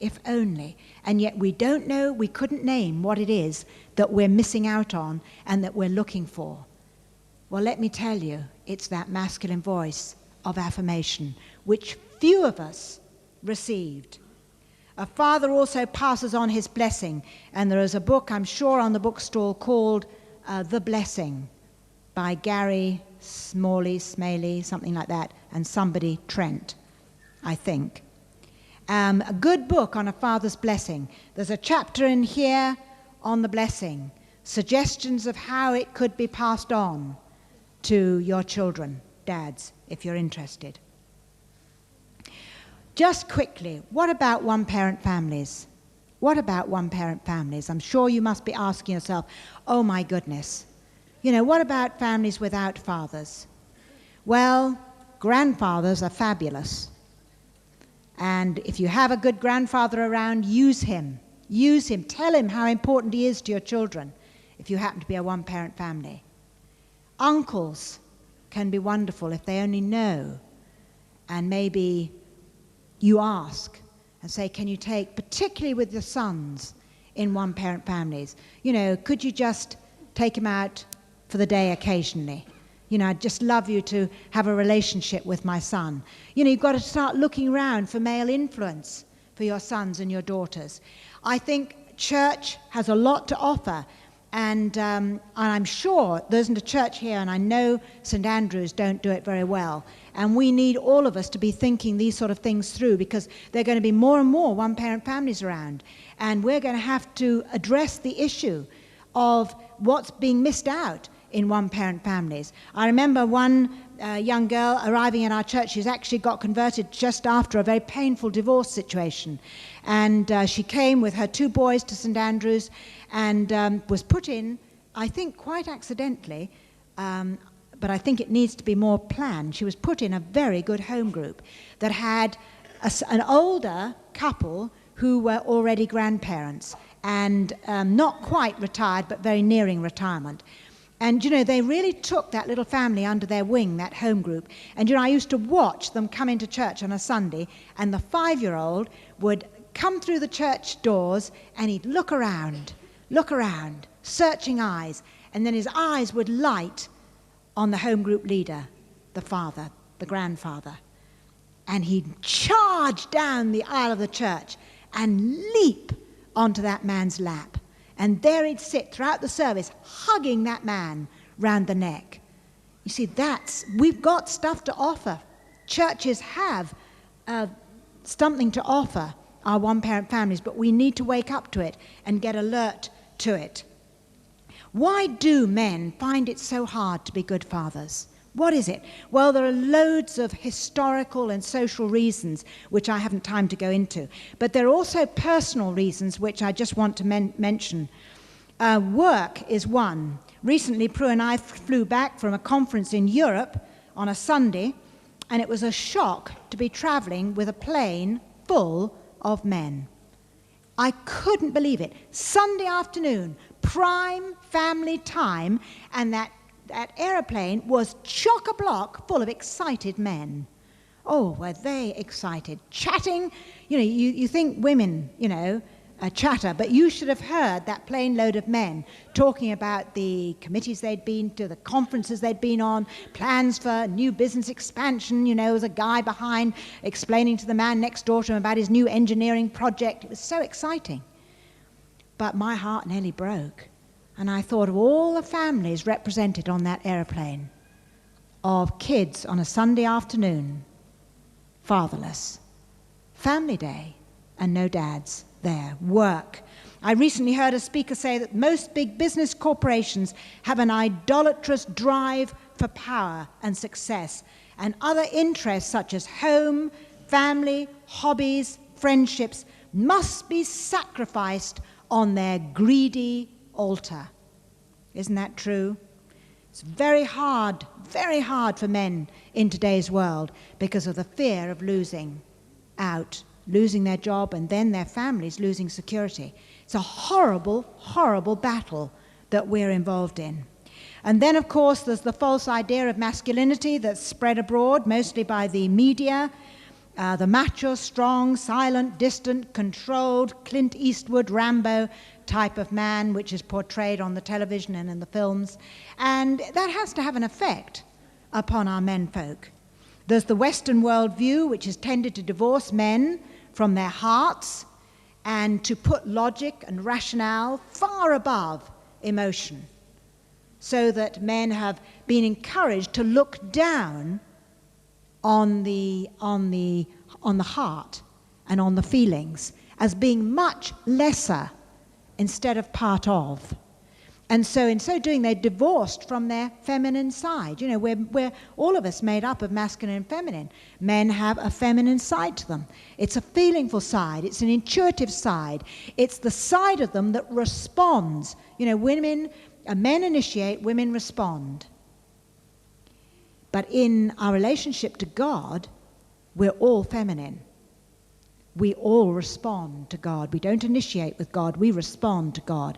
and yet we don't know, we couldn't name what it is that we're missing out on and that we're looking for. Well, let me tell you, it's that masculine voice of affirmation, which few of us received. A father also passes on his blessing, and there is a book, I'm sure, on the bookstall called The Blessing by Gary Smalley, something like that, and somebody Trent, I think. A good book on a father's blessing. There's a chapter in here on the blessing, suggestions of how it could be passed on to your children, dads, if you're interested. Just quickly, what about one-parent families? What about one-parent families? I'm sure you must be asking yourself, oh my goodness, what about families without fathers? Well, grandfathers are fabulous. And if you have a good grandfather around, use him. Use him. Tell him how important he is to your children if you happen to be a one-parent family. Uncles can be wonderful if they only know. And maybe you ask and say, can you take, particularly with the sons in one-parent families, could you just take him out for the day occasionally? I'd just love you to have a relationship with my son. You've got to start looking around for male influence for your sons and your daughters. I think church has a lot to offer. And I'm sure there isn't a church here, and I know St. Andrew's don't do it very well. And we need all of us to be thinking these sort of things through, because there are going to be more and more one-parent families around. And we're going to have to address the issue of what's being missed out in one-parent families. I remember one young girl arriving at our church. She's actually got converted just after a very painful divorce situation. And she came with her 2 boys to St. Andrew's and was put in, I think quite accidentally, but I think it needs to be more planned. She was put in a very good home group that had an older couple who were already grandparents and not quite retired, but very nearing retirement. And, they really took that little family under their wing, that home group. And, I used to watch them come into church on a Sunday, and the 5-year-old would come through the church doors, and he'd look around, searching eyes. And then his eyes would light on the home group leader, the father, the grandfather. And he'd charge down the aisle of the church and leap onto that man's lap. And there he'd sit throughout the service, hugging that man round the neck. You see, we've got stuff to offer. Churches have something to offer our one-parent families, but we need to wake up to it and get alert to it. Why do men find it so hard to be good fathers? What is it? Well, there are loads of historical and social reasons, which I haven't time to go into. But there are also personal reasons, which I just want to mention. Work is one. Recently, Prue and I flew back from a conference in Europe on a Sunday, and it was a shock to be traveling with a plane full of men. I couldn't believe it. Sunday afternoon, prime family time, and that aeroplane was chock-a-block full of excited men. Oh, were they excited. Chatting, you think women, chatter, but you should have heard that plane load of men talking about the committees they'd been to, the conferences they'd been on, plans for new business expansion. There was a guy behind explaining to the man next door to him about his new engineering project. It was so exciting. But my heart nearly broke. And I thought of all the families represented on that airplane, of kids on a Sunday afternoon, fatherless, family day, and no dads there. Work. I recently heard a speaker say that most big business corporations have an idolatrous drive for power and success, and other interests such as home, family, hobbies, friendships must be sacrificed on their greedy altar. Isn't that true? It's very hard for men in today's world because of the fear of losing out, losing their job, and then their families losing security. It's a horrible, horrible battle that we're involved in. And then, of course, there's the false idea of masculinity that's spread abroad, mostly by the media. The macho, strong, silent, distant, controlled, Clint Eastwood, Rambo type of man, which is portrayed on the television and in the films. And that has to have an effect upon our menfolk. There's the Western world view, which has tended to divorce men from their hearts and to put logic and rationale far above emotion, so that men have been encouraged to look down on the heart and on the feelings as being much lesser instead of part of. And so in so doing, they're divorced from their feminine side. You know, we're all of us made up of masculine and feminine. Men have a feminine side to them. It's a feelingful side. It's an intuitive side. It's the side of them that responds. You know, men initiate, women respond. But in our relationship to God, we're all feminine. We all respond to God. We don't initiate with God, we respond to God.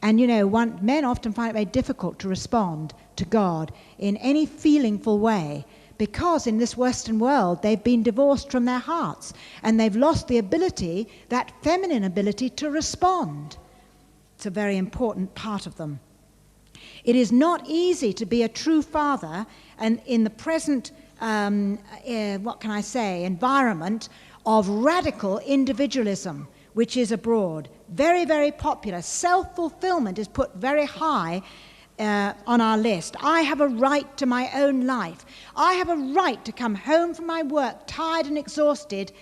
And you know, men often find it very difficult to respond to God in any feelingful way, because in this Western world they've been divorced from their hearts and they've lost the ability, that feminine ability, to respond. It's a very important part of them. It is not easy to be a true father, and in the present environment of radical individualism, which is abroad. Very, very popular. Self-fulfillment is put very high on our list. I have a right to my own life. I have a right to come home from my work tired and exhausted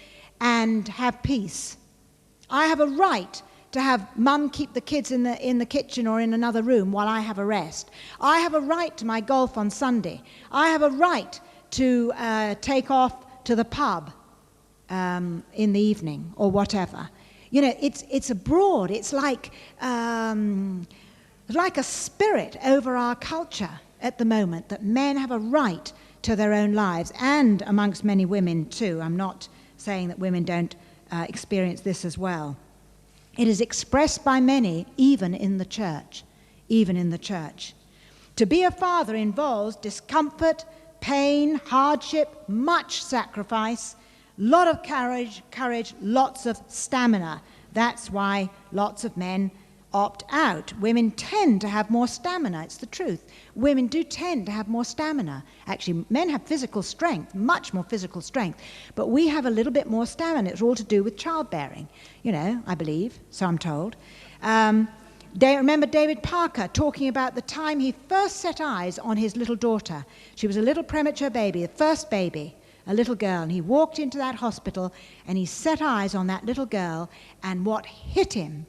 and have peace. I have a right to have mum keep the kids in the kitchen or in another room while I have a rest. I have a right to my golf on Sunday. I have a right to take off to the pub in the evening or whatever. You know, it's abroad. It's like a spirit over our culture at the moment, that men have a right to their own lives, and amongst many women too. I'm not saying that women don't experience this as well. It is expressed by many, even in the church. Even in the church. To be a father involves discomfort, pain, hardship, much sacrifice, lot of courage, lots of stamina. That's why lots of men opt out. Women tend to have more stamina. It's the truth. Women do tend to have more stamina. Actually, men have physical strength, much more physical strength, but we have a little bit more stamina. It's all to do with childbearing, you know, I believe, so I'm told. Remember David Parker talking about the time he first set eyes on his little daughter. She was a little premature baby, the first baby, a little girl, and he walked into that hospital and he set eyes on that little girl, and what hit him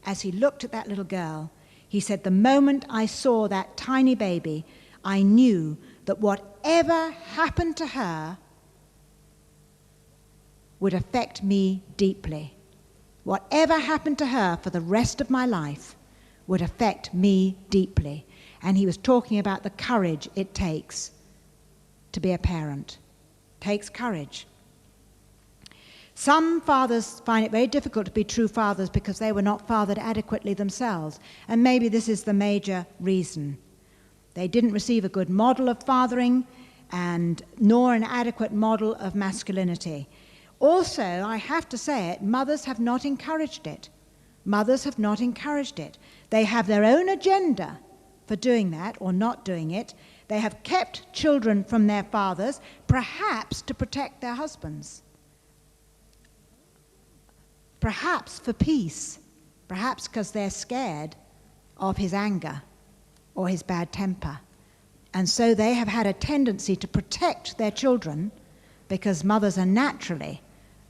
as he looked at that little girl, he said, the moment I saw that tiny baby, I knew that whatever happened to her would affect me deeply. Whatever happened to her for the rest of my life would affect me deeply. And he was talking about the courage it takes to be a parent. It takes courage. Some fathers find it very difficult to be true fathers because they were not fathered adequately themselves. And maybe this is the major reason. They didn't receive a good model of fathering, and nor an adequate model of masculinity. Also, I have to say it, mothers have not encouraged it. Mothers have not encouraged it. They have their own agenda for doing that or not doing it. They have kept children from their fathers, perhaps to protect their husbands. Perhaps for peace, perhaps because they're scared of his anger or his bad temper. And so they have had a tendency to protect their children, because mothers are naturally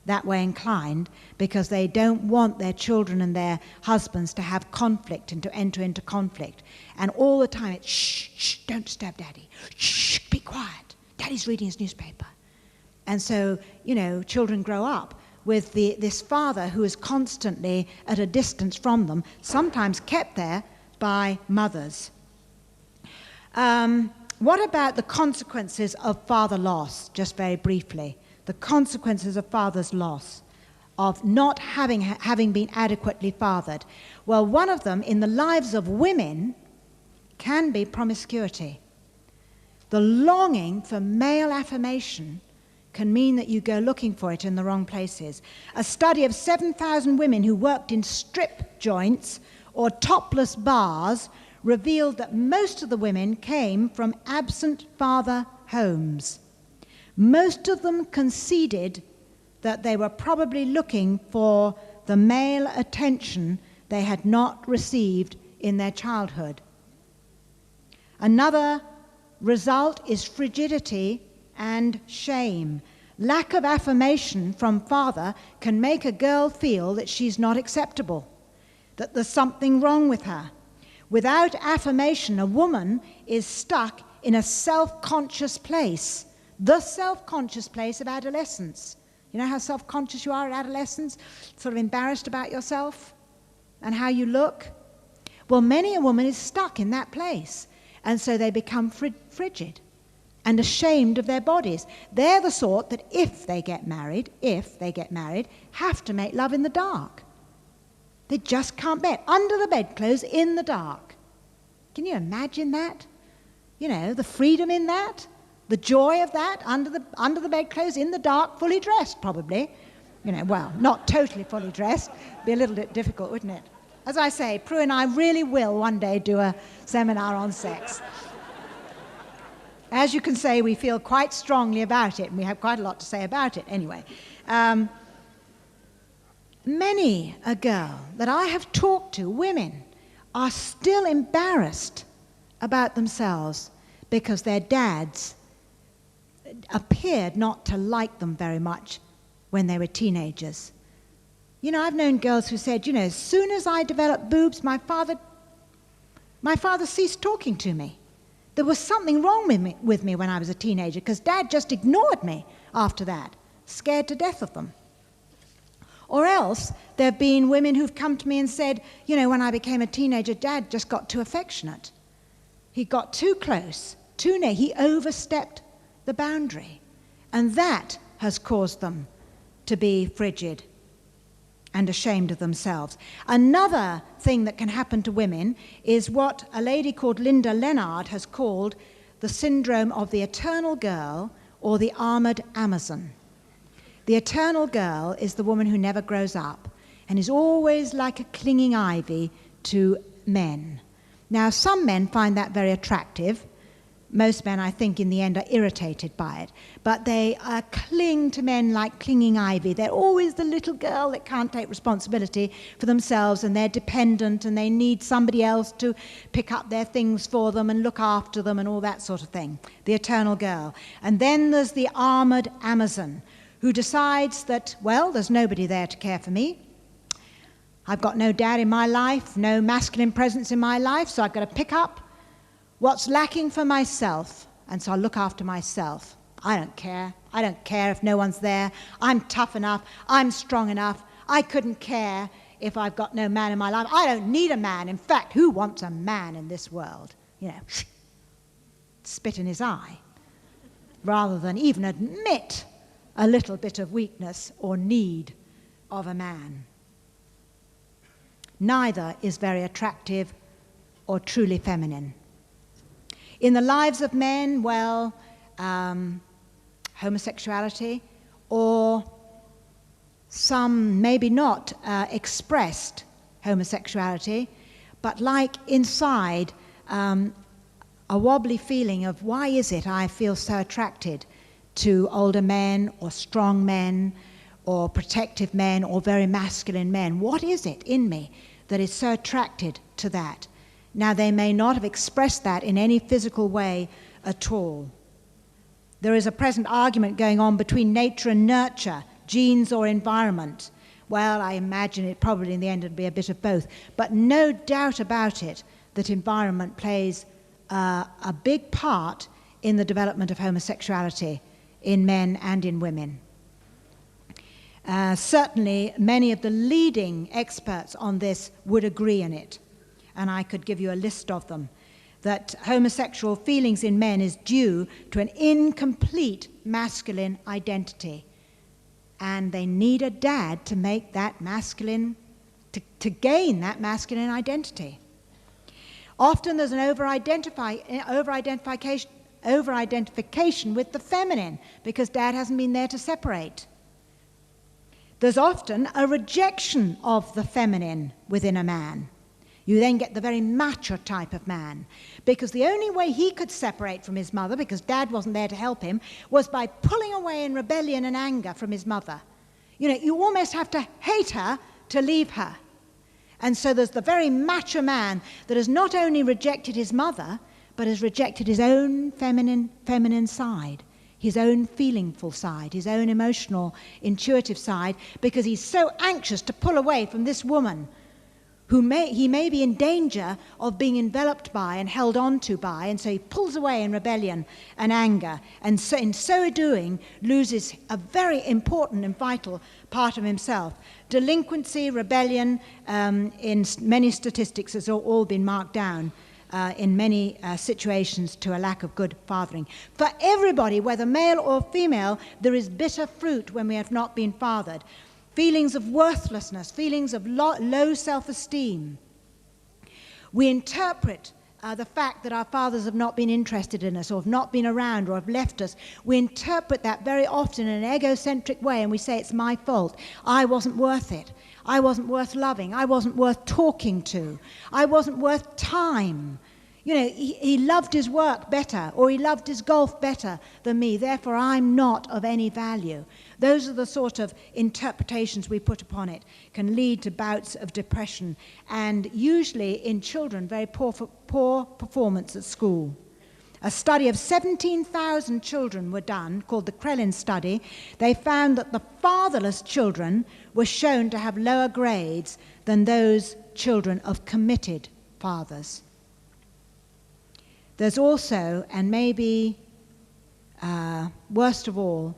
that way inclined, because they don't want their children and their husbands to have conflict and to enter into conflict. And all the time it's, shh, shh, don't disturb Daddy. Shh, be quiet. Daddy's reading his newspaper. And so, you know, children grow up with this father who is constantly at a distance from them, sometimes kept there by mothers. What about the consequences of father loss, just very briefly? The consequences of father's loss, of not having been adequately fathered. Well, one of them in the lives of women can be promiscuity. The longing for male affirmation can mean that you go looking for it in the wrong places. A study of 7,000 women who worked in strip joints or topless bars revealed that most of the women came from absent father homes. Most of them conceded that they were probably looking for the male attention they had not received in their childhood. Another result is frigidity and shame. Lack of affirmation from father can make a girl feel that she's not acceptable, that there's something wrong with her. Without affirmation, a woman is stuck in a self-conscious place, the self-conscious place of adolescence. You know how self-conscious you are at adolescence? Sort of embarrassed about yourself and how you look? Well, many a woman is stuck in that place, and so they become frigid and ashamed of their bodies. They're the sort that if they get married, have to make love in the dark. They just can't bear it. Under the bedclothes, in the dark. Can you imagine that? You know, the freedom in that, the joy of that, under the bedclothes, in the dark, fully dressed probably. You know, well, not totally fully dressed. Be a little bit difficult, wouldn't it? As I say, Prue and I really will one day do a seminar on sex. As you can say, we feel quite strongly about it, and we have quite a lot to say about it anyway. Many a girl that I have talked to, women, are still embarrassed about themselves because their dads appeared not to like them very much when they were teenagers. You know, I've known girls who said, you know, as soon as I developed boobs, my father ceased talking to me. There was something wrong with me when I was a teenager because Dad just ignored me after that, scared to death of them. Or else there have been women who've come to me and said, you know, when I became a teenager, Dad just got too affectionate. He got too close, too near. He overstepped the boundary. And that has caused them to be frigid and ashamed of themselves. Another thing that can happen to women is what a lady called Linda Leonard has called the syndrome of the eternal girl or the armored Amazon. The eternal girl is the woman who never grows up and is always like a clinging ivy to men. Now, some men find that very attractive. Most men, I think, in the end are irritated by it. But they cling to men like clinging ivy. They're always the little girl that can't take responsibility for themselves, and they're dependent, and they need somebody else to pick up their things for them and look after them and all that sort of thing. The eternal girl. And then there's the armored Amazon, who decides that, well, there's nobody there to care for me. I've got no dad in my life, no masculine presence in my life, so I've got to pick up what's lacking for myself, and so I'll look after myself. I don't care. I don't care if no one's there. I'm tough enough. I'm strong enough. I couldn't care if I've got no man in my life. I don't need a man. In fact, who wants a man in this world? You know, spit in his eye, rather than even admit a little bit of weakness or need of a man. Neither is very attractive or truly feminine. In the lives of men, well, homosexuality, or some maybe not expressed homosexuality, but like inside a wobbly feeling of why is it I feel so attracted to older men or strong men or protective men or very masculine men? What is it in me that is so attracted to that? Now, they may not have expressed that in any physical way at all. There is a present argument going on between nature and nurture, genes or environment. Well, I imagine it probably in the end would be a bit of both, but no doubt about it that environment plays a big part in the development of homosexuality in men and in women. Certainly, many of the leading experts on this would agree in it, and I could give you a list of them, that homosexual feelings in men is due to an incomplete masculine identity, and they need a dad to make that masculine, to gain that masculine identity. Often there's an over-identification with the feminine because dad hasn't been there to separate. There's often a rejection of the feminine within a man. You then get the very macho type of man, because the only way he could separate from his mother, because dad wasn't there to help him, was by pulling away in rebellion and anger from his mother. You know, you almost have to hate her to leave her. And so there's the very macho man that has not only rejected his mother, but has rejected his own feminine side, his own feelingful side, his own emotional, intuitive side, because he's so anxious to pull away from this woman who he may be in danger of being enveloped by and held on to by, and so he pulls away in rebellion and anger, and so in so doing loses a very important and vital part of himself. Delinquency, rebellion, in many statistics has all been marked down in many situations to a lack of good fathering. For everybody, whether male or female, there is bitter fruit when we have not been fathered. Feelings of worthlessness, feelings of low self-esteem. We interpret the fact that our fathers have not been interested in us or have not been around or have left us. We interpret that very often in an egocentric way, and we say it's my fault. I wasn't worth it. I wasn't worth loving. I wasn't worth talking to. I wasn't worth time. You know, he loved his work better, or he loved his golf better than me, therefore I'm not of any value. Those are the sort of interpretations we put upon it, can lead to bouts of depression, and usually in children, very poor performance at school. A study of 17,000 children were done, called the Krellin study. They found that the fatherless children were shown to have lower grades than those children of committed fathers. There's also, and maybe worst of all,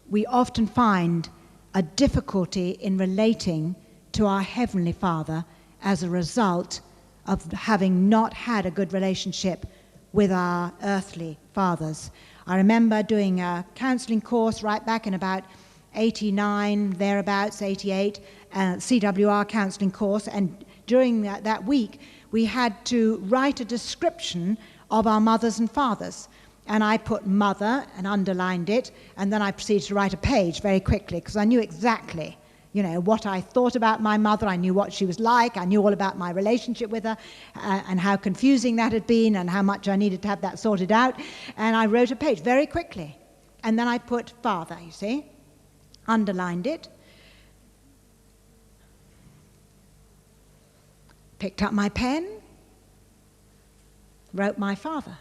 we often find a difficulty in relating to our Heavenly Father as a result of having not had a good relationship with our earthly fathers. I remember doing a counseling course right back in about 89, thereabouts, 88, CWR counseling course, and during that week we had to write a description of our mothers and fathers. And I put mother and underlined it, and then I proceeded to write a page very quickly because I knew exactly, you know, what I thought about my mother. I knew what she was like. I knew all about my relationship with her and how confusing that had been and how much I needed to have that sorted out. And I wrote a page very quickly. And then I put father, you see, underlined it, picked up my pen, wrote my father.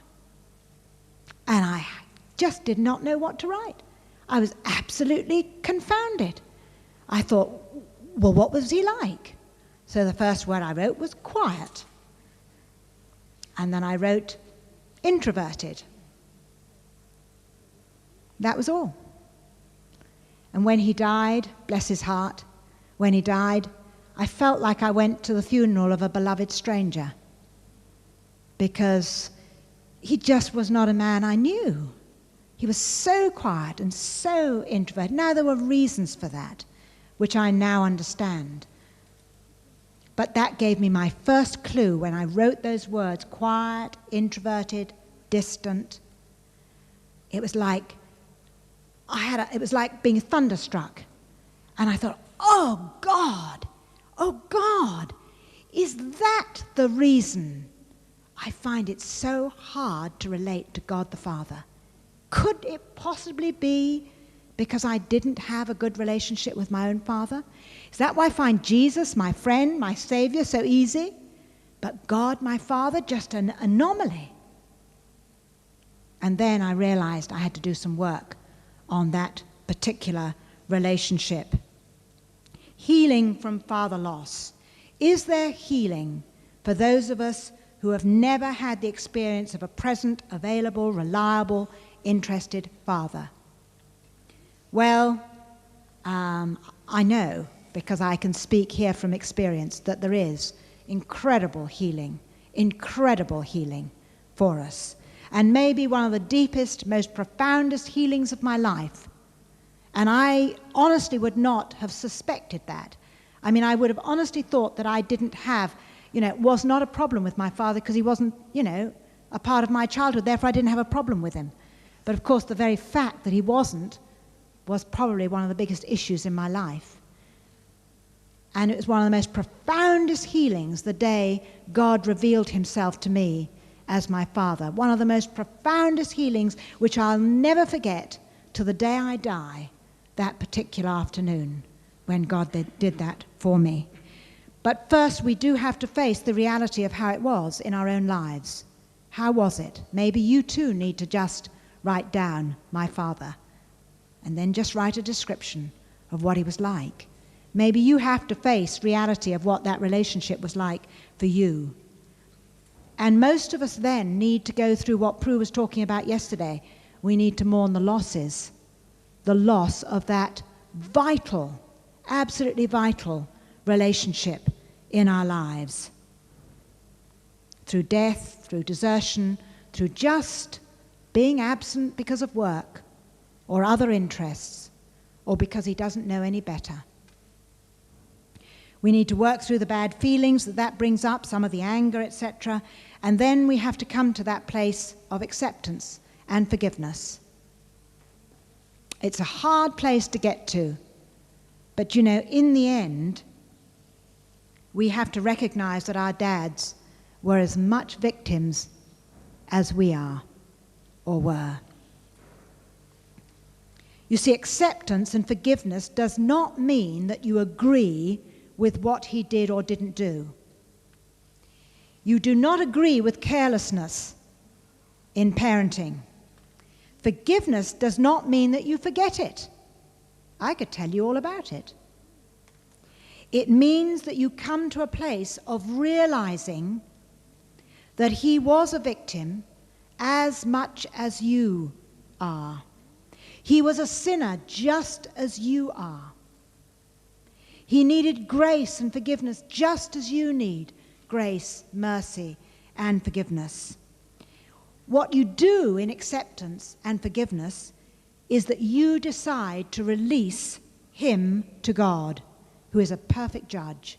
And I just did not know what to write. I was absolutely confounded. I thought, well, what was he like? So the first word I wrote was quiet. And then I wrote introverted. That was all. And when he died, bless his heart, when he died, I felt like I went to the funeral of a beloved stranger, because he just was not a man I knew. He was so quiet and so introverted. Now, there were reasons for that, which I now understand. But that gave me my first clue when I wrote those words, quiet, introverted, distant. It was like it was like being thunderstruck. And I thought, oh God, is that the reason I find it so hard to relate to God the Father? Could it possibly be because I didn't have a good relationship with my own father? Is that why I find Jesus, my friend, my Savior, so easy? But God, my Father, just an anomaly. And then I realized I had to do some work on that particular relationship. Healing from father loss. Is there healing for those of us who have never had the experience of a present, available, reliable, interested father? Well, I know, because I can speak here from experience, that there is incredible healing for us. And maybe one of the deepest, most profoundest healings of my life. And I honestly would not have suspected that. I mean, I would have honestly thought that I didn't have, was not a problem with my father because he wasn't, a part of my childhood. Therefore, I didn't have a problem with him. But of course, the very fact that he wasn't was probably one of the biggest issues in my life. And it was one of the most profoundest healings the day God revealed himself to me as my father. One of the most profoundest healings which I'll never forget to the day I die, that particular afternoon when God did that for me. But first, we do have to face the reality of how it was in our own lives. How was it? Maybe you too need to just write down my father and then just write a description of what he was like. Maybe you have to face reality of what that relationship was like for you. And most of us then need to go through what Prue was talking about yesterday. We need to mourn the losses, the loss of that vital, absolutely vital relationship in our lives. Through death, through desertion, through just being absent because of work or other interests, or because he doesn't know any better. We need to work through the bad feelings that brings up, some of the anger, etc. And then we have to come to that place of acceptance and forgiveness. It's a hard place to get to. But in the end, we have to recognize that our dads were as much victims as we are or were. You see, acceptance and forgiveness does not mean that you agree with what he did or didn't do. You do not agree with carelessness in parenting. Forgiveness does not mean that you forget it. I could tell you all about it. It means that you come to a place of realizing that he was a victim as much as you are. He was a sinner just as you are. He needed grace and forgiveness just as you need grace, mercy, and forgiveness. What you do in acceptance and forgiveness is that you decide to release him to God, who is a perfect judge.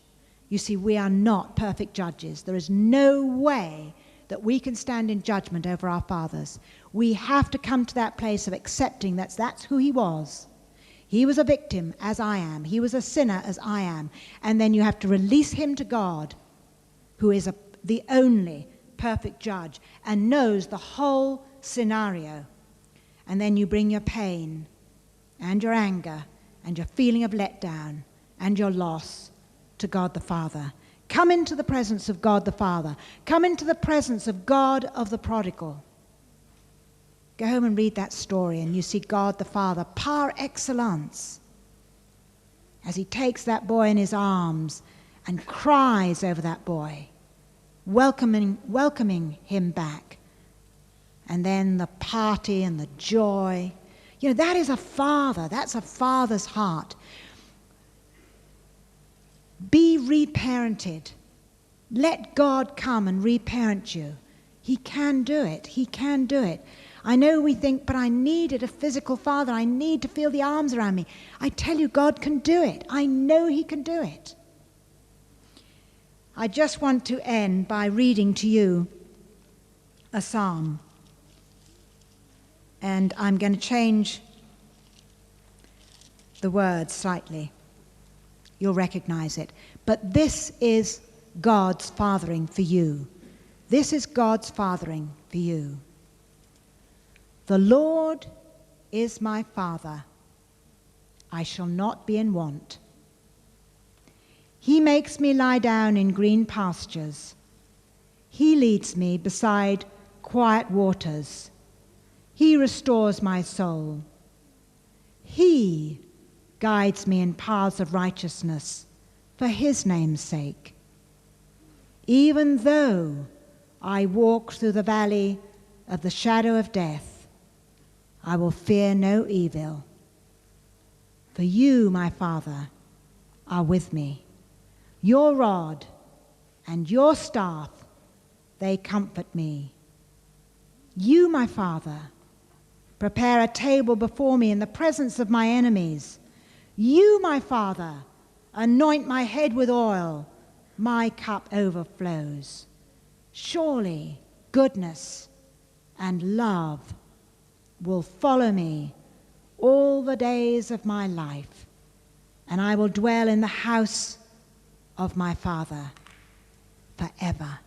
You see, we are not perfect judges. There is no way that we can stand in judgment over our fathers. We have to come to that place of accepting that that's who he was. He was a victim as I am. He was a sinner as I am. And then you have to release him to God, who is the only perfect judge and knows the whole scenario. And then you bring your pain and your anger and your feeling of letdown and your loss to God the Father. Come into the presence of God the Father. Come into the presence of God of the prodigal. Go home and read that story and you see God the Father par excellence as he takes that boy in his arms and cries over that boy, welcoming him back. And then the party and the joy. That is a father. That's a father's heart. Be reparented. Let God come and reparent you. He can do it. He can do it. I know we think, but I needed a physical father. I need to feel the arms around me. I tell you, God can do it. I know he can do it. I just want to end by reading to you a psalm. And I'm going to change the words slightly. You'll recognize it. But this is God's fathering for you. This is God's fathering for you. The Lord is my father. I shall not be in want. He makes me lie down in green pastures. He leads me beside quiet waters. He restores my soul. He guides me in paths of righteousness for his name's sake. Even though I walk through the valley of the shadow of death, I will fear no evil. For you, my Father, are with me. Your rod and your staff, they comfort me. You, my Father, prepare a table before me in the presence of my enemies. You, my Father, anoint my head with oil. My cup overflows. Surely goodness and love will follow me all the days of my life, and I will dwell in the house of my Father forever.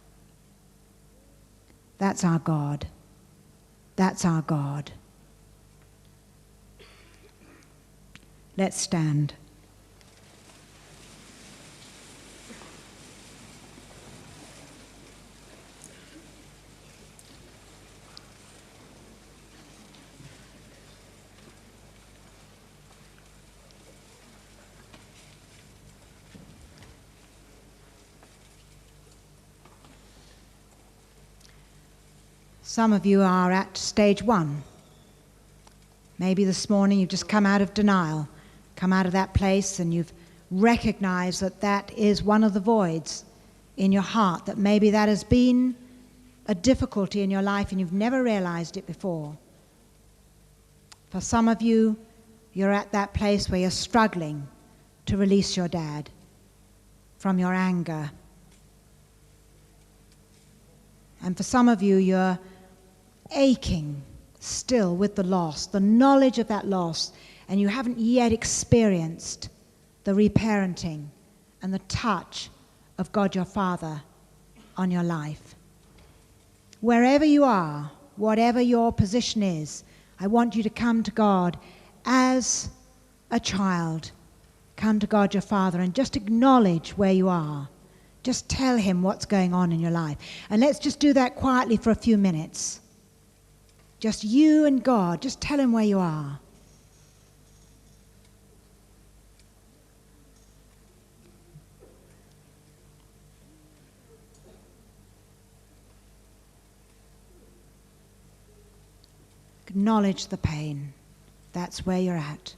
That's our God. That's our God. Let's stand. Some of you are at stage 1. Maybe this morning you've just come out of denial, come out of that place, and you've recognized that that is one of the voids in your heart, that maybe that has been a difficulty in your life and you've never realized it before. For some of you, you're at that place where you're struggling to release your dad from your anger. And for some of you, you're aching still with the loss, the knowledge of that loss, and you haven't yet experienced the reparenting and the touch of God your Father on your life. Wherever you are, whatever your position is, I want you to come to God as a child. Come to God your Father and just acknowledge where you are. Just tell him what's going on in your life. And let's just do that quietly for a few minutes. Just you and God. Just tell him where you are. Acknowledge the pain. That's where you're at.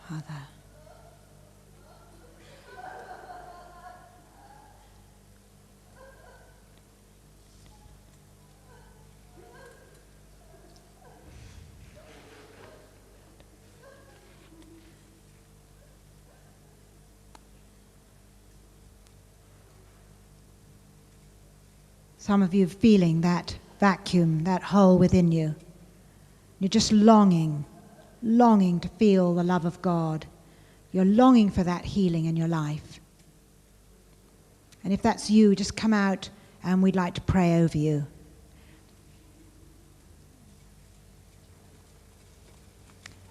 Father. Some of you feeling that vacuum, that hole within you. You're just longing to feel the love of God. You're longing for that healing in your life. And if that's you, just come out and we'd like to pray over you.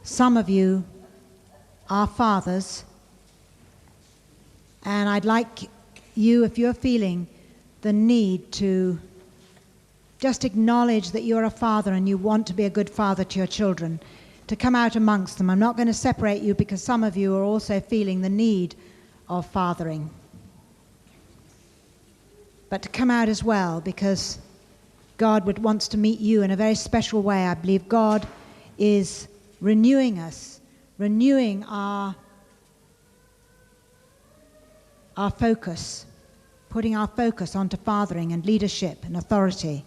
Some of you are fathers, and I'd like you, if you're feeling the need to just acknowledge that you're a father and you want to be a good father to your children, to come out amongst them. I'm not going to separate you because some of you are also feeling the need of fathering. But to come out as well, because God wants to meet you in a very special way. I believe God is renewing us, renewing our focus, putting our focus onto fathering and leadership and authority.